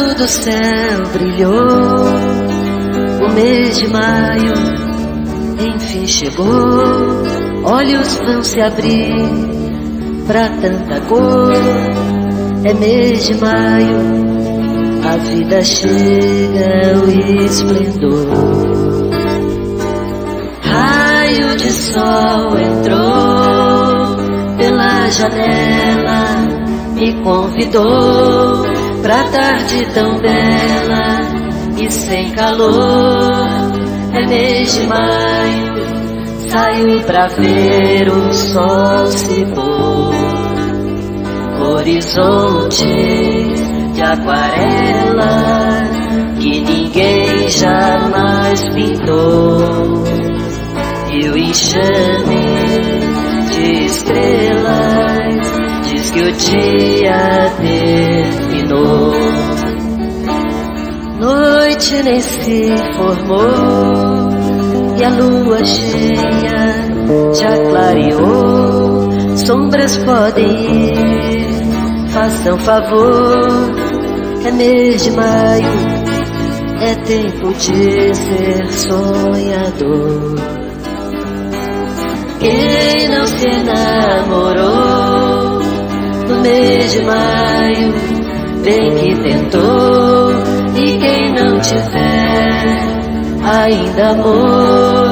azul do céu brilhou, o mês de maio enfim chegou. Olhos vão se abrir pra tanta cor. É mês de maio, a vida chega, o esplendor. Raio de sol entrou pela janela, me convidou pra tarde tão bela e sem calor. É mês de maio, saio pra ver o sol se pôr. Horizonte de aquarela que ninguém jamais pintou. E o enxame de estrelas diz que o dia terminou. Noite nem se formou e a lua cheia já clareou. Sombras podem ir, façam favor. É mês de maio, é tempo de ser sonhador. Quem não se enamorou no mês de maio, bem que tentou. E quem não tiver ainda amor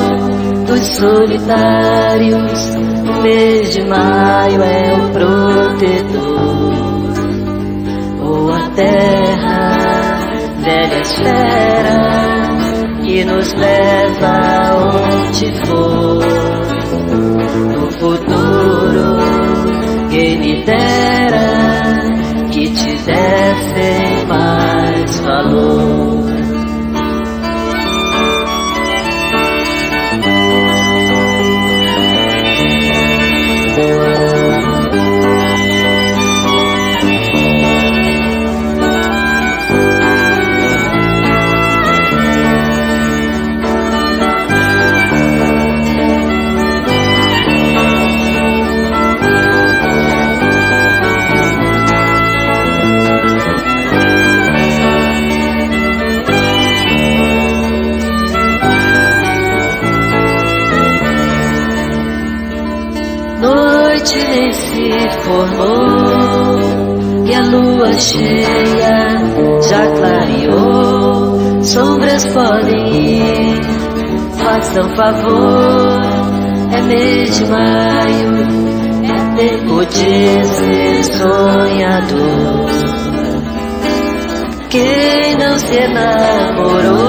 dos solitários, o mês de maio é o protetor. Ou a terra, velha esfera que nos leva onde for. No futuro, quem me dera que te dessem mais valor. Noite nem se formou e a lua cheia já clareou. Sombras podem ir, façam favor. É mês de maio, é tempo de ser sonhador. Quem não se enamorou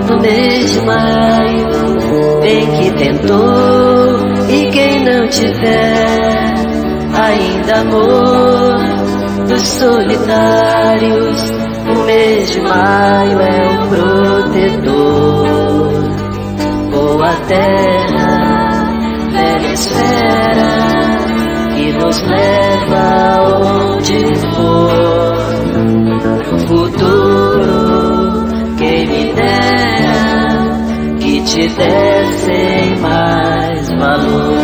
no mês de maio, bem que tentou. E quem não tiver ainda amor dos solitários, o mês de maio é o protetor. Boa terra, velha esfera que nos leva onde for. No futuro, quem me dera que te dessem mais valor.